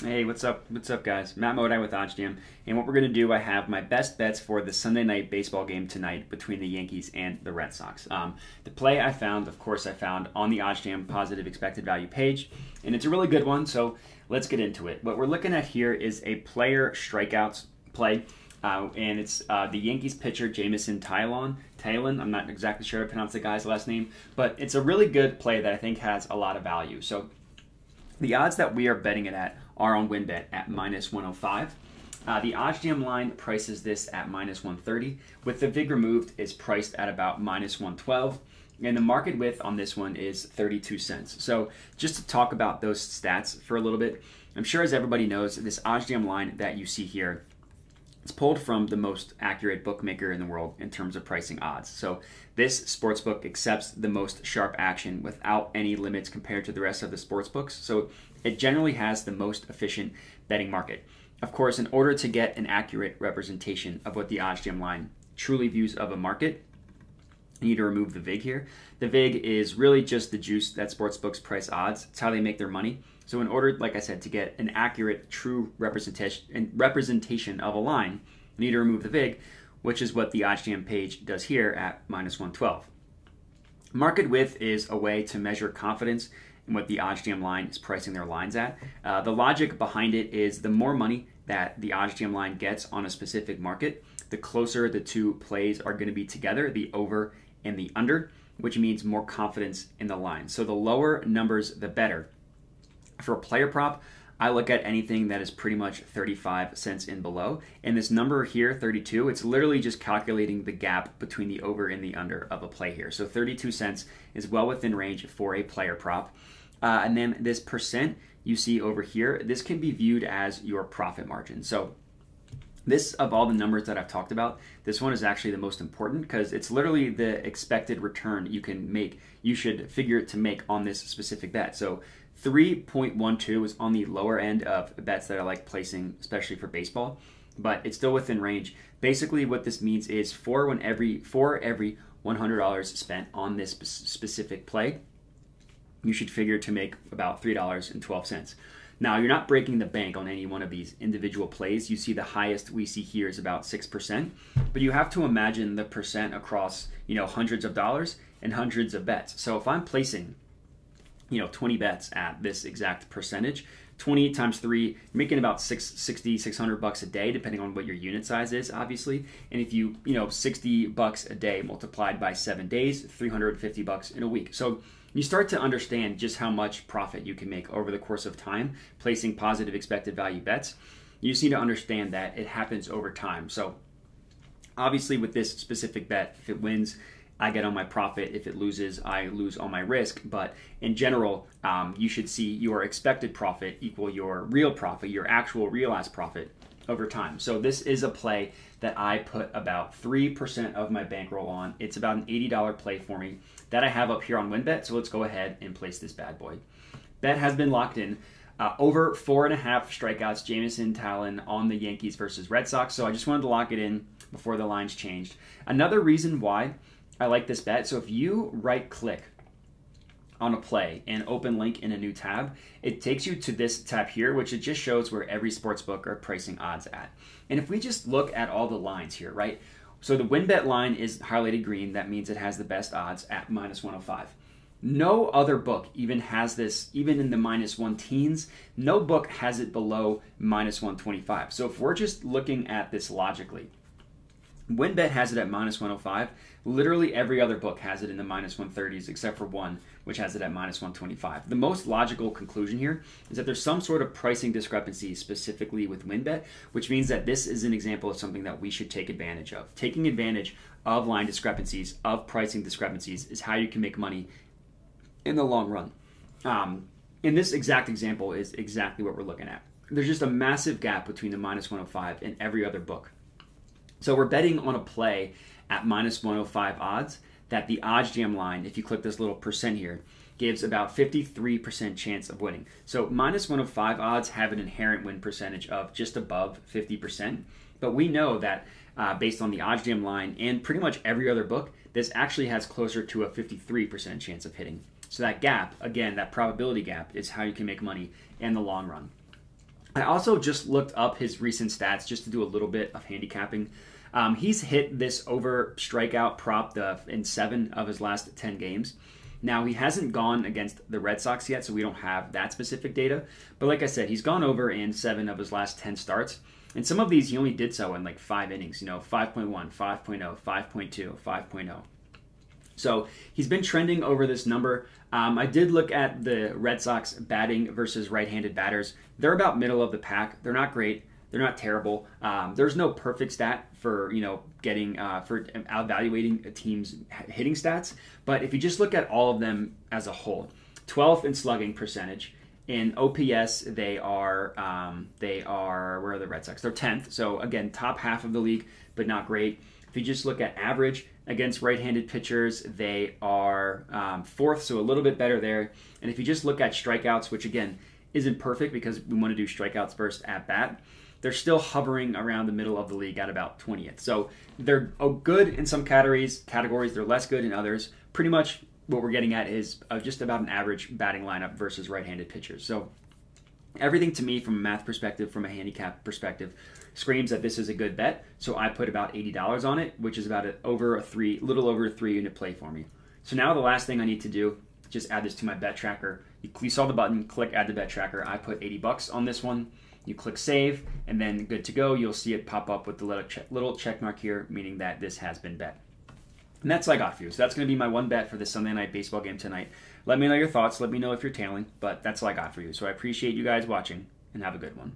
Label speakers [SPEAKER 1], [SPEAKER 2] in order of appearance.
[SPEAKER 1] Hey, what's up? What's up, guys? Matt Modai with OddsJam, and what we're going to do, I have my best bets for the Sunday night baseball game tonight between the Yankees and the Red Sox. The play I found, of course, I found on the OddsJam Positive Expected Value page, and it's a really good one, so let's get into it. What we're looking at here is a player strikeouts play, and it's the Yankees pitcher Jameson Taillon. I'm not exactly sure how to pronounce the guy's last name, but it's a really good play that I think has a lot of value. So the odds that we are betting it at are on WynnBET at -105. The OddsJam line prices this at -130. With the VIG removed, it's priced at about -112. And the market width on this one is 32 cents. So just to talk about those stats for a little bit, I'm sure as everybody knows, this OddsJam line that you see here, it's pulled from the most accurate bookmaker in the world in terms of pricing odds. So this sportsbook accepts the most sharp action without any limits compared to the rest of the sportsbooks. So it generally has the most efficient betting market. Of course, in order to get an accurate representation of what the OddsJam line truly views of a market, you need to remove the VIG here. The VIG is really just the juice that sportsbooks price odds. It's how they make their money. So in order, like I said, to get an accurate, true representation of a line, you need to remove the VIG, which is what the OddsJam page does here at -112. Market width is a way to measure confidence in what the OddsJam line is pricing their lines at. The logic behind it is the more money that the OddsJam line gets on a specific market, the closer the two plays are going to be together, the over and the under, which means more confidence in the line. So the lower numbers, the better. For a player prop, I look at anything that is pretty much 35 cents and below. And this number here, 32, it's literally just calculating the gap between the over and the under of a play here. So 32 cents is well within range for a player prop. And then this percent you see over here, this can be viewed as your profit margin. So this, of all the numbers that I've talked about, this one is actually the most important because it's literally the expected return you can make, you should figure to make on this specific bet. So 3.12 is on the lower end of bets that I like placing, especially for baseball, but it's still within range. Basically, what this means is for every $100 spent on this specific play, you should figure to make about $3.12. Now, you're not breaking the bank on any one of these individual plays. You see the highest we see here is about 6%, but you have to imagine the percent across, hundreds of dollars and hundreds of bets. So if I'm placing 20 bets at this exact percentage, 20 times 3, you're making about $600 a day, depending on what your unit size is, obviously. And if you, $60 a day multiplied by 7 days, $350 in a week. So you start to understand just how much profit you can make over the course of time placing positive expected value bets. You just need to understand that it happens over time. So obviously with this specific bet, if it wins, I get on my profit. If it loses, I lose on my risk. But in general, you should see your expected profit equal your real profit, your actual realized profit over time. So this is a play that I put about 3% of my bankroll on. It's about an $80 play for me that I have up here on WynnBET. So let's go ahead and place this bad boy. Bet has been locked in. Over 4.5 strikeouts, Jameson Taillon on the Yankees versus Red Sox. So I just wanted to lock it in before the lines changed. Another reason why I like this bet, so if you right-click on a play and open link in a new tab, it takes you to this tab here, which it just shows where every sportsbook are pricing odds at. And if we just look at all the lines here, right? So the WynnBET line is highlighted green. That means it has the best odds at -105. No other book even has this, even in the -1 teens, no book has it below -125. So if we're just looking at this logically, WynnBET has it at -105. Literally every other book has it in the -130s except for one, which has it at -125. The most logical conclusion here is that there's some sort of pricing discrepancy specifically with WynnBET, which means that this is an example of something that we should take advantage of. Taking advantage of line discrepancies, of pricing discrepancies, is how you can make money in the long run. In this exact example is exactly what we're looking at. There's just a massive gap between the -105 and every other book. So we're betting on a play at -105 odds that the OddsJam line, if you click this little percent here, gives about 53% chance of winning. So -105 odds have an inherent win percentage of just above 50%. But we know that based on the OddsJam line and pretty much every other book, this actually has closer to a 53% chance of hitting. So that gap, again, that probability gap, is how you can make money in the long run. I also just looked up his recent stats just to do a little bit of handicapping. He's hit this over strikeout prop in 7 of his last 10 games. Now, he hasn't gone against the Red Sox yet, so we don't have that specific data. But like I said, he's gone over in 7 of his last 10 starts. And some of these, he only did so in like 5 innings, 5.1, 5.0, 5.2, 5.0. So he's been trending over this number. I did look at the Red Sox batting versus right-handed batters. They're about middle of the pack. They're not great. They're not terrible. There's no perfect stat for for evaluating a team's hitting stats. But if you just look at all of them as a whole, 12th in slugging percentage. In OPS, they are where are the Red Sox? They're 10th. So again, top half of the league, but not great. If you just look at average against right-handed pitchers, they are 4th, so a little bit better there. And if you just look at strikeouts, which again isn't perfect because we want to do strikeouts first at bat, they're still hovering around the middle of the league at about 20th. So they're good in some categories. They're less good in others. Pretty much what we're getting at is just about an average batting lineup versus right-handed pitchers. So everything to me from a math perspective, from a handicap perspective, screams that this is a good bet. So I put about $80 on it, which is about little over a 3-unit play for me. So now the last thing I need to do, just add this to my bet tracker. You saw the button, click add to bet tracker. I put $80 on this one. You click save, and then good to go. You'll see it pop up with the little check mark here, meaning that this has been bet. And that's all I got for you. So that's going to be my one bet for the Sunday night baseball game tonight. Let me know your thoughts. Let me know if you're tailing, but that's all I got for you. So I appreciate you guys watching, and have a good one.